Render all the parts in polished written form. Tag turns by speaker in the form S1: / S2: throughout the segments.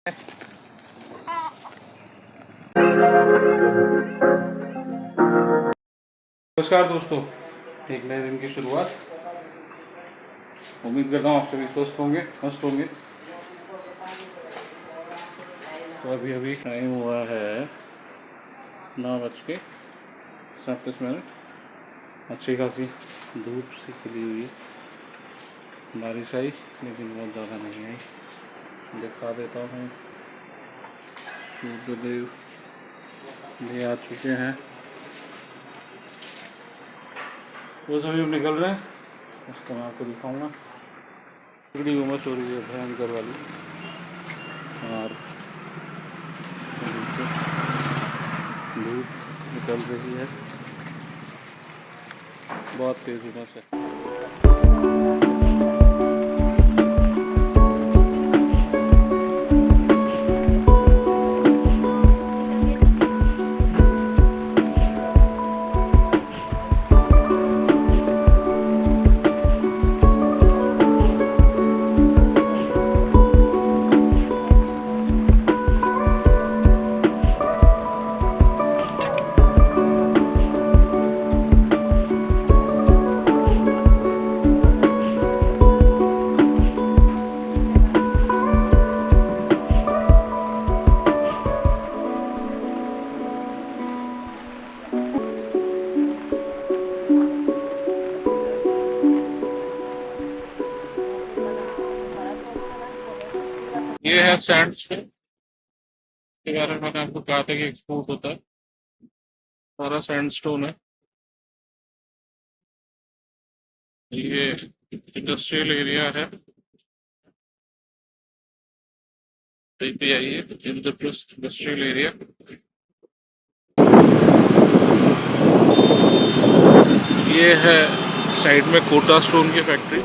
S1: नमस्कार दोस्तों, एक नए दिन की शुरुआत। उम्मीद करता हूँ आप सभी स्वस्थ होंगे, मस्त होंगे। तो अभी टाइम हुआ है 9:37। अच्छी खासी धूप से खिली हुई बारिश आई, लेकिन बहुत ज़्यादा नहीं आई। दिखा देता हूँ, सूर्यदेव भी आ चुके हैं। वो सभी निकल रहे हैं, उसको मैं आपको दिखाऊंगा। इतनी उमस हो रही है भयंकर वाली, और धूप निकल रही है, बहुत तेज उमस है। ये है सैंडस्टोन, के बारे में मैंने आपको कहा था कि एक्सपोर्ट होता है। सारा सैंडस्टोन है। ये इंडस्ट्रियल एरिया है, आइए इंद्रप्रस्थ इंडस्ट्रियल एरिया। ये है साइड में कोटा स्टोन की फैक्ट्री।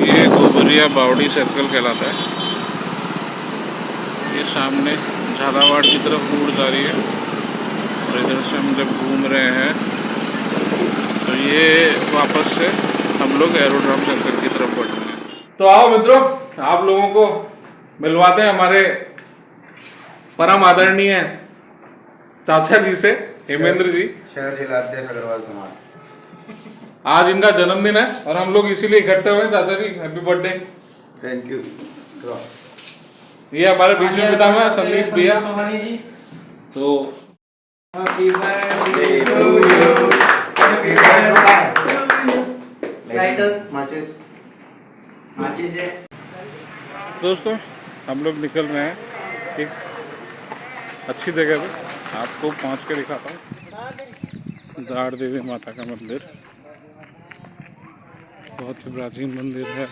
S1: ये गोबरिया बावड़ी सर्कल कहलाता है। ये सामने झालावाड़ की तरफ रोड जा रही है, और इधर से हम जब घूम रहे हैं तो ये वापस से हम लोग एरोड्रम सर्कल की तरफ बढ़ रहे हैं। तो आओ मित्रों, आप लोगों को मिलवाते हैं हमारे परम आदरणीय चाचा जी से, हेमेंद्र जी,
S2: शहर जिलाध्यक्ष अग्रवाल समाज।
S1: आज इनका जन्मदिन है और हम लोग इसीलिए इकट्ठे हुए। चाचा जी हैप्पी बर्थडे।
S2: Thank you.
S1: ये हमारे बीच में पिता में संदीप भैया। तो
S2: happy birthday to you, happy birthday. माचिस है।
S1: दोस्तों, हम लोग निकल रहे हैं एक अच्छी जगह पे, आपको पहुंच के दिखाता हूँ। दाड़ देवी माता का मंदिर, बहुत ही प्राचीन मंदिर है,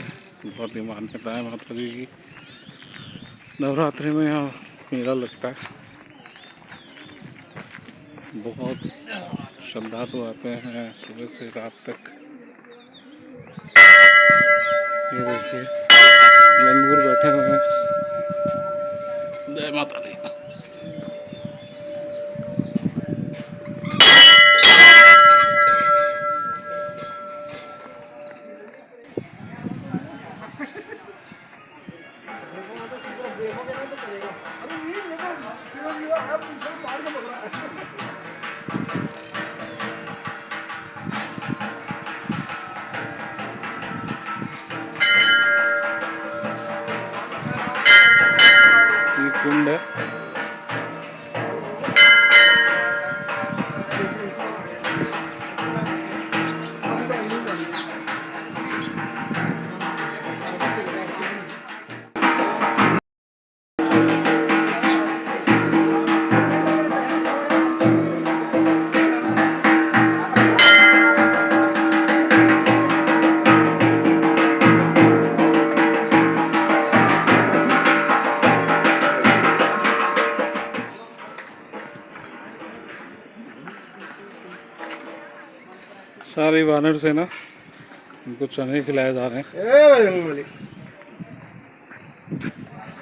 S1: बहुत ही मान्यता है माता जी की। नवरात्रि में यहाँ मेला लगता है, बहुत श्रद्धालु आते हैं सुबह से रात तक। ये देखिए लंगूर बैठे हुए हैं। जय माता दी। ये कुंड है। सारे वानर से ना इनको चने खिलाए जा रहे हैं।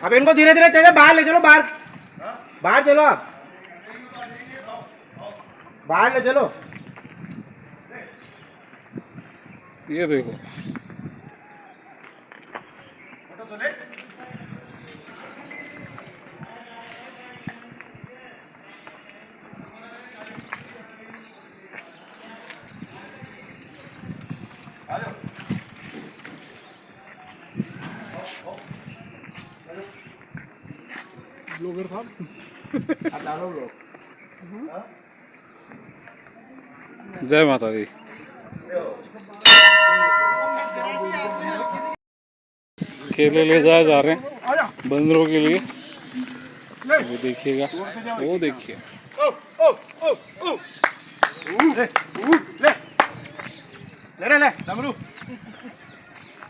S3: अब इनको धीरे धीरे चाहिए, बाहर ले चलो, बाहर बाहर चलो, आप बाहर ले चलो।
S1: ये देखो
S3: ब्लॉगर साहब
S2: डालो लोग।
S1: जय माता दी। केले ले जाए जा रहे हैं बंदरों के लिए। वो देखिएगा, वो देखिए
S3: ले ले डमरू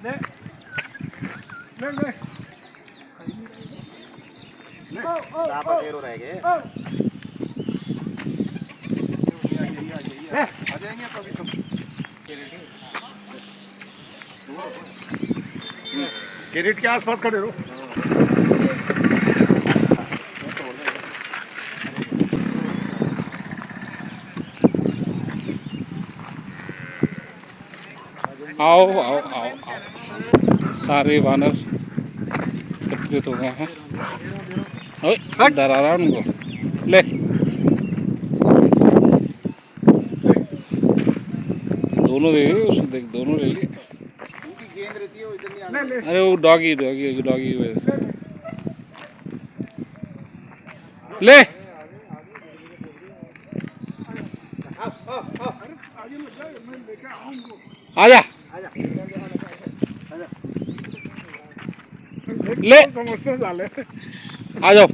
S3: ले ले ले
S2: वापस एरो रह गए।
S3: आ जाएंगे तो अभी सब कैरेट के आसपास खड़े रहो।
S1: आओ आओ आओ आओ। सारे वानर एकत्रित हो गए हैं। ओए, डरा रहा है उनको। ले दोनों दे उसको देख, दोनों ले लिए।
S2: उनकी गेंद रहती है वो इधर नहीं आना।
S1: अरे वो डॉगी डॉगी डॉगी की वजह से। ले आजा ले
S3: समझते हैं साले।
S1: आ जाओ।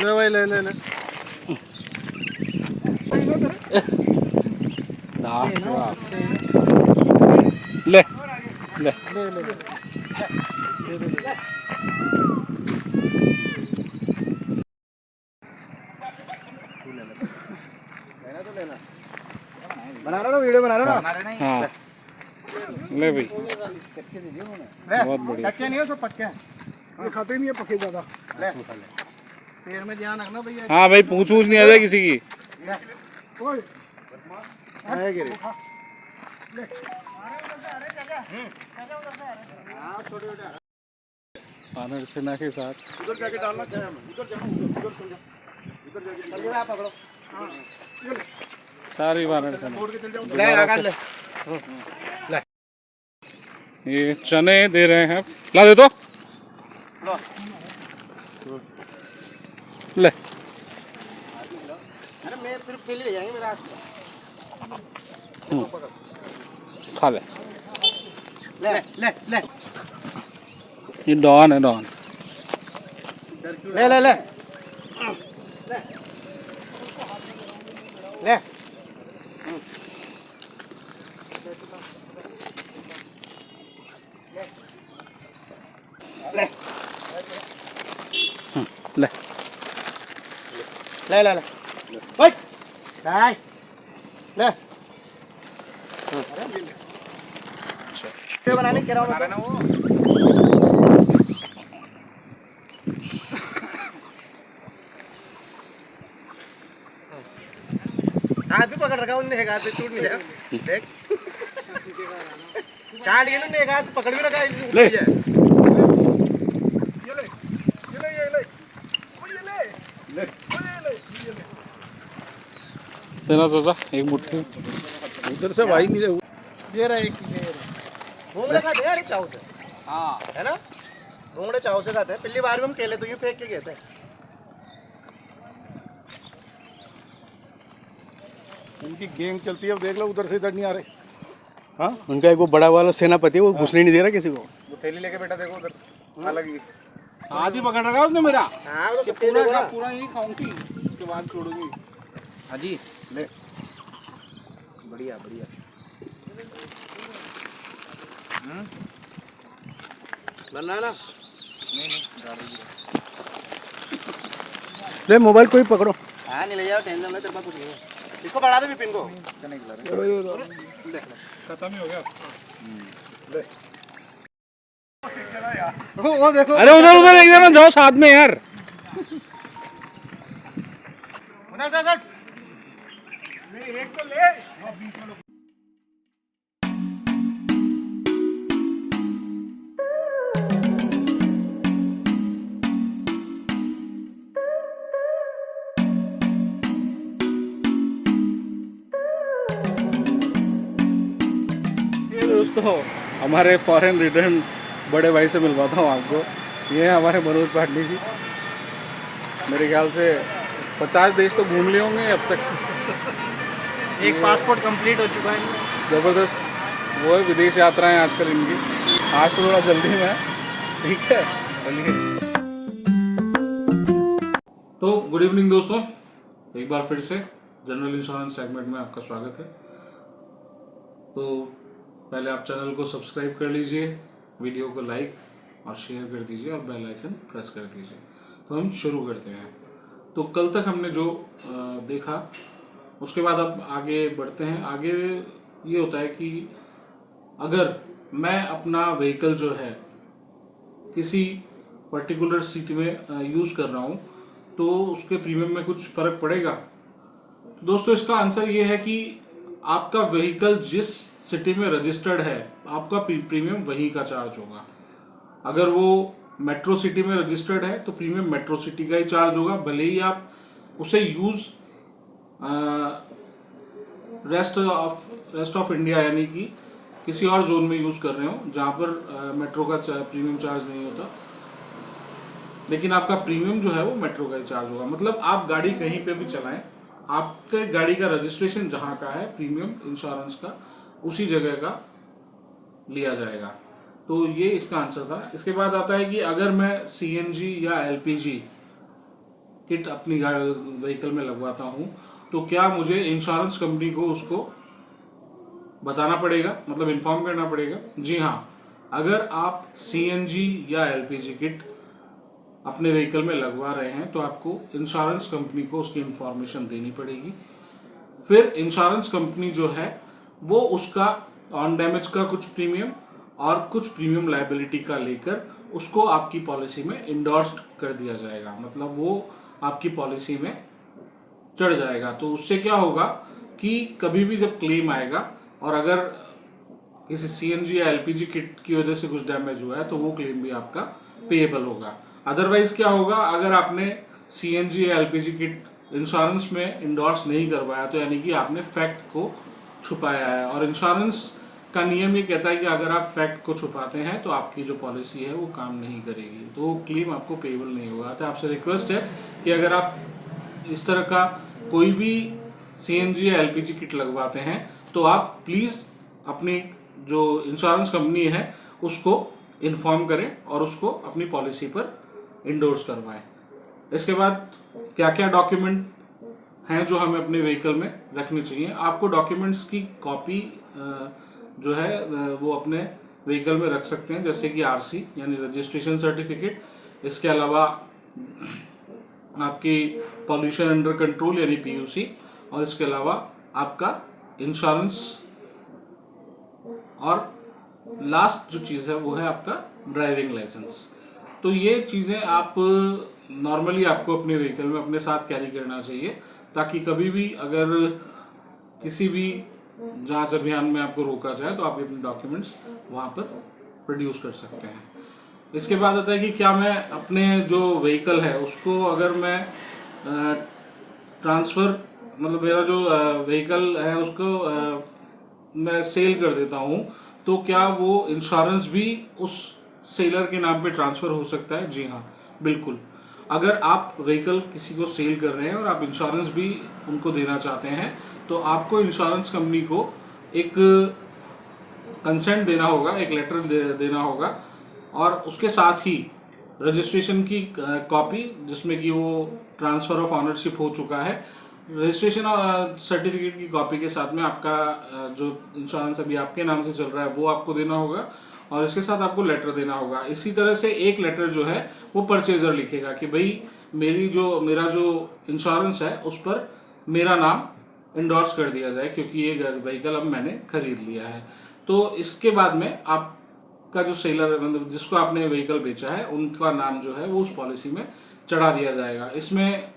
S3: ले भाई ले ले ले
S1: ले ले
S3: बना रहा ना वीडियो बना रहा ना।
S1: हाँ ले भाई, बहुत बढ़िया।
S3: कच्चे नहीं है सब पक्के हैं। ये खाते नहीं है पक्के ज्यादा। पैर में ध्यान रखना भैया।
S1: हाँ भाई, पूछ पूछ नहीं आ जाए किसी की।
S3: ओए
S2: है गिरे।
S1: वानर सेना के साथ
S2: उधर जाके डालना चाहिए हमें। उधर जाओ, उधर चल जाओ। उधर जाके चल जाओ, आप पकड़ो।
S1: सारी वानर सेना।
S2: छोड़ के चल जाओ।
S3: ले आकर ले।
S1: ये चने दे रहे हैं। ला दे तो ले।
S2: अरे मैं फिर पहले ले जाएंगे मेरा।
S1: खा ले।
S2: ले ले ले
S1: ये डॉन है, डॉन।
S2: ले ले ले ले
S1: ले
S2: ले ले ले ओए दाई ले ये बनाने के रहा हूं ना वो। हाथ भी पकड़ रखा उनने, एक हाथ से टूट नहीं जाएगा। देख चाट ये ने एक हाथ से पकड़ भी रखा है। ले
S3: ये ले ये ले ये ले ये ले ले
S1: देना चाचा एक मुट्ठी।
S3: उधर से भाई नहीं ये रहा एक
S2: घूंगड़े खाते हैं चाव से। हाँ है ना, घूंगड़े चाव से खाते हैं। पिछली बार भी हम केले तो यूं फेंक के गए थे।
S3: उनकी गैंग चलती है, अब देख लो उधर से इधर नहीं आ रहे। हाँ उनका एक वो बड़ा वाला सेनापति है, वो घुसने नहीं दे रहा किसी को।
S2: वो थैली लेके बैठा, देखो उधर अलग ही।
S1: आज ही पकड़ रखा उसने मेरा।
S2: हाँ वो तो
S1: पूरा का पूरा यही खाऊंगी, उसके बाद छोड़ूंगी।
S2: हाँ जी ले बढ़िया बढ़िया। बनना है ना।
S3: ले मोबाइल को ही पकड़ो।
S2: हाँ नहीं ले जाओ, टेंशन नहीं, तेरे पास कुछ नहीं है। इसको बढ़ा दे भी पिन को।
S1: खत्म ही हो गया।
S3: वो देखो
S1: अरे उधर उधर एक जरा जाओ साथ में यार।
S3: उधर एक तो ले।
S1: ये दोस्तों हमारे फॉरेन रिटर्न बड़े भाई से मिलवाता हूँ आपको। ये हैं हमारे मनोज पाटली जी। मेरे ख्याल से 50 देश तो घूम लिए होंगे अब तक।
S2: एक पासपोर्ट कंप्लीट हो चुका है।
S1: ज़बरदस्त वो है विदेश यात्राएं आजकल इनकी। आज तो थोड़ा जल्दी में है, ठीक है चलिए। तो गुड इवनिंग दोस्तों, एक बार फिर से जनरल इंश्योरेंस सेगमेंट में आपका स्वागत है। तो पहले आप चैनल को सब्सक्राइब कर लीजिए, वीडियो को लाइक और शेयर कर दीजिए और बेल आइकन प्रेस कर दीजिए। तो हम शुरू करते हैं। तो कल तक हमने जो देखा उसके बाद अब आगे बढ़ते हैं। आगे ये होता है कि अगर मैं अपना व्हीकल जो है किसी पर्टिकुलर सिटी में यूज़ कर रहा हूँ तो उसके प्रीमियम में कुछ फ़र्क पड़ेगा। तो दोस्तों इसका आंसर ये है कि आपका व्हीकल जिस सिटी में रजिस्टर्ड है आपका प्रीमियम वहीं का चार्ज होगा। अगर वो मेट्रो सिटी में रजिस्टर्ड है तो प्रीमियम मेट्रो सिटी का ही चार्ज होगा, भले ही आप उसे यूज़ रेस्ट ऑफ इंडिया यानी कि किसी और जोन में यूज़ कर रहे हो जहाँ पर मेट्रो का प्रीमियम चार्ज नहीं होता, लेकिन आपका प्रीमियम जो है वो मेट्रो का ही चार्ज होगा। मतलब आप गाड़ी कहीं पे भी चलाएं, आपके गाड़ी का रजिस्ट्रेशन जहाँ का है प्रीमियम इंश्योरेंस का उसी जगह का लिया जाएगा। तो ये इसका आंसर था। इसके बाद आता है कि अगर मैं CNG या LPG किट अपनी व्हीकल में लगवाता हूँ तो क्या मुझे इंश्योरेंस कंपनी को उसको बताना पड़ेगा, मतलब इन्फॉर्म करना पड़ेगा? जी हाँ, अगर आप CNG या LPG किट अपने व्हीकल में लगवा रहे हैं तो आपको इंश्योरेंस कंपनी को उसकी इन्फॉर्मेशन देनी पड़ेगी। फिर इंश्योरेंस कंपनी जो है वो उसका ऑन डैमेज का कुछ प्रीमियम और कुछ प्रीमियम लायबिलिटी का लेकर उसको आपकी पॉलिसी में इंडोर्स्ड कर दिया जाएगा, मतलब वो आपकी पॉलिसी में चढ़ जाएगा। तो उससे क्या होगा कि कभी भी जब क्लेम आएगा और अगर किसी CNG या LPG किट की वजह से कुछ डैमेज हुआ है तो वो क्लेम भी आपका पेएबल होगा। अदरवाइज क्या होगा, अगर आपने CNG या LPG किट इंश्योरेंस में इंडोर्स नहीं करवाया तो यानी कि आपने फैक्ट को छुपाया है, और इंश्योरेंस का नियम ये कहता है कि अगर आप फैक्ट को छुपाते हैं तो आपकी जो पॉलिसी है वो काम नहीं करेगी, तो वो क्लेम आपको पेएबल नहीं होगा। तो आपसे रिक्वेस्ट है कि अगर आप इस तरह का कोई भी CNG या LPG किट लगवाते हैं तो आप प्लीज़ अपनी जो इंश्योरेंस कंपनी है उसको इन्फॉर्म करें और उसको अपनी पॉलिसी पर इंडोर्स करवाएं। इसके बाद क्या क्या डॉक्यूमेंट हैं जो हमें अपने व्हीकल में रखनी चाहिए? आपको डॉक्यूमेंट्स की कॉपी जो है वो अपने व्हीकल में रख सकते हैं, जैसे कि RC यानी रजिस्ट्रेशन सर्टिफिकेट। इसके अलावा आपकी पॉल्यूशन अंडर कंट्रोल यानी PUC, और इसके अलावा आपका इंश्योरेंस, और लास्ट जो चीज़ है वो है आपका ड्राइविंग लाइसेंस। तो ये चीज़ें आप नॉर्मली आपको अपने व्हीकल में अपने साथ कैरी करना चाहिए, ताकि कभी भी अगर किसी भी जांच अभियान में आपको रोका जाए तो आप अपने डॉक्यूमेंट्स वहाँ पर प्रोड्यूस कर सकते हैं। इसके बाद आता है कि क्या मैं अपने जो व्हीकल है उसको अगर मैं ट्रांसफ़र, मतलब मेरा जो व्हीकल है उसको मैं सेल कर देता हूँ तो क्या वो इंश्योरेंस भी उस सेलर के नाम पे ट्रांसफ़र हो सकता है? जी हाँ, बिल्कुल। अगर आप व्हीकल किसी को सेल कर रहे हैं और आप इंश्योरेंस भी उनको देना चाहते हैं तो आपको इंश्योरेंस कंपनी को एक कंसेंट देना होगा, एक लेटर देना होगा, और उसके साथ ही रजिस्ट्रेशन की कॉपी जिसमें कि वो ट्रांसफ़र ऑफ ऑनरशिप हो चुका है, रजिस्ट्रेशन सर्टिफिकेट की कॉपी के साथ में आपका जो इंश्योरेंस अभी आपके नाम से चल रहा है वो आपको देना होगा, और इसके साथ आपको लेटर देना होगा। इसी तरह से एक लेटर जो है वो परचेजर लिखेगा कि भाई मेरा जो इंश्योरेंस है उस पर मेरा नाम इंडोर्स कर दिया जाए क्योंकि ये व्हीकल अब मैंने खरीद लिया है। तो इसके बाद में आप का जो सेलर मतलब जिसको आपने व्हीकल बेचा है उनका नाम जो है वो उस पॉलिसी में चढ़ा दिया जाएगा। इसमें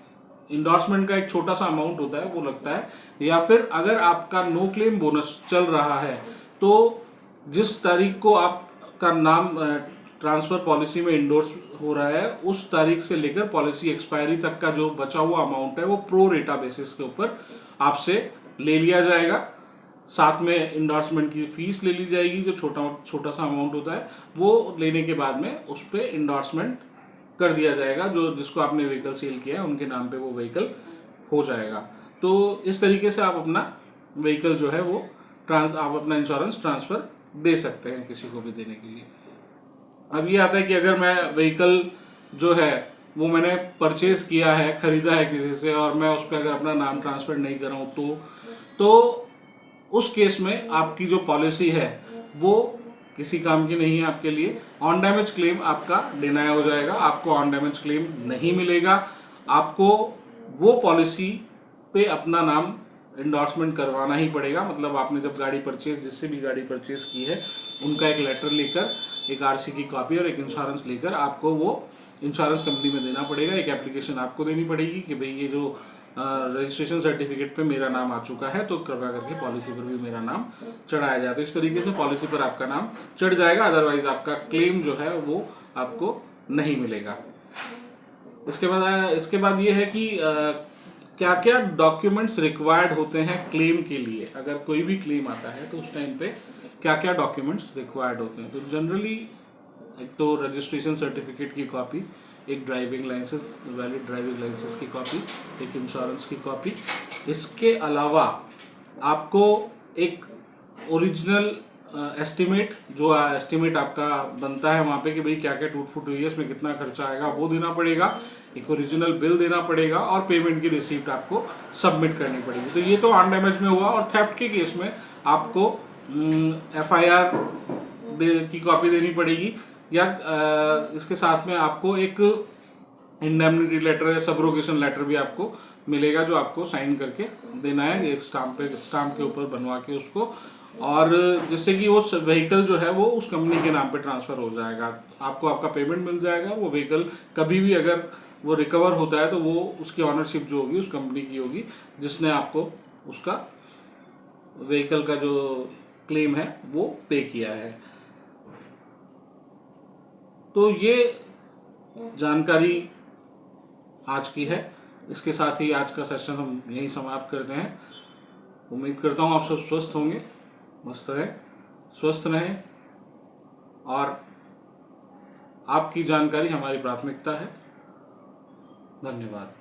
S1: इंडोर्समेंट का एक छोटा सा अमाउंट होता है वो लगता है, या फिर अगर आपका नो क्लेम बोनस चल रहा है तो जिस तारीख को आपका नाम ट्रांसफर पॉलिसी में इंडोर्स हो रहा है उस तारीख से लेकर पॉलिसी एक्सपायरी तक का जो बचा हुआ अमाउंट है वो प्रो रेटा बेसिस के ऊपर आपसे ले लिया जाएगा। साथ में इंडोर्समेंट की फीस ले ली जाएगी, जो छोटा सा अमाउंट होता है वो लेने के बाद में उस पर इंडोर्समेंट कर दिया जाएगा। जो जिसको आपने व्हीकल सेल किया है उनके नाम पे वो व्हीकल हो जाएगा। तो इस तरीके से आप अपना व्हीकल जो है वो आप अपना इंश्योरेंस ट्रांसफर दे सकते हैं किसी को भी देने के लिए। अब ये आता है कि अगर मैं व्हीकल जो है वो मैंने परचेज किया है, खरीदा है किसी से, और मैं उस पर अगर अपना नाम ट्रांसफर नहीं कर रहा हूँ तो उस केस में आपकी जो पॉलिसी है वो किसी काम की नहीं है आपके लिए। ऑन डैमेज क्लेम आपका डिनाय हो जाएगा, आपको ऑन डैमेज क्लेम नहीं मिलेगा। आपको वो पॉलिसी पे अपना नाम इंडोर्समेंट करवाना ही पड़ेगा। मतलब आपने जब गाड़ी परचेज, जिससे भी गाड़ी परचेज की है, उनका एक लेटर लेकर, एक आरसी की कॉपी और एक इंश्योरेंस लेकर आपको वो इंश्योरेंस कंपनी में देना पड़ेगा। एक एप्लीकेशन आपको देनी पड़ेगी कि भाई ये जो रजिस्ट्रेशन सर्टिफिकेट पे मेरा नाम आ चुका है तो कृपया करके पॉलिसी पर भी मेरा नाम चढ़ाया जाए। तो इस तरीके से पॉलिसी पर आपका नाम चढ़ जाएगा, अदरवाइज आपका क्लेम जो है वो आपको नहीं मिलेगा। इसके बाद ये है कि क्या क्या डॉक्यूमेंट्स रिक्वायर्ड होते हैं क्लेम के लिए। अगर कोई भी क्लेम आता है तो उस टाइम पे क्या क्या डॉक्यूमेंट्स रिक्वायर्ड होते हैं। तो जनरली एक तो रजिस्ट्रेशन सर्टिफिकेट की कॉपी, एक driving licence, valid driving licence की कॉपी, एक इंश्योरेंस की कॉपी। इसके अलावा आपको एक ओरिजिनल एस्टिमेट, जो एस्टिमेट आपका बनता है वहाँ पे कि भाई क्या क्या टूट फूट हुई है, इसमें कितना खर्चा आएगा, वो देना पड़ेगा। एक ओरिजिनल बिल देना पड़ेगा और पेमेंट की रिसीप्ट आपको सबमिट करनी पड़ेगी। तो ये तो ऑन डैमेज में हुआ। और थेफ्ट के केस में आपको FIR की कॉपी देनी पड़ेगी, या इसके साथ में आपको एक इंडेमनिटी लेटर या सबरोगेशन लेटर भी आपको मिलेगा, जो आपको साइन करके देना है एक स्टाम्प के ऊपर बनवा के उसको, और जिससे कि वो व्हीकल जो है वो उस कंपनी के नाम पे ट्रांसफ़र हो जाएगा। आपको आपका पेमेंट मिल जाएगा। वो व्हीकल कभी भी अगर वो रिकवर होता है तो वो उसकी ऑनरशिप जो होगी उस कंपनी की होगी जिसने आपको उसका व्हीकल का जो क्लेम है वो पे किया है। तो ये जानकारी आज की है। इसके साथ ही आज का सेशन हम यहीं समाप्त करते हैं। उम्मीद करता हूँ आप सब स्वस्थ होंगे, मस्त रहें, स्वस्थ रहें, और आपकी जानकारी हमारी प्राथमिकता है। धन्यवाद।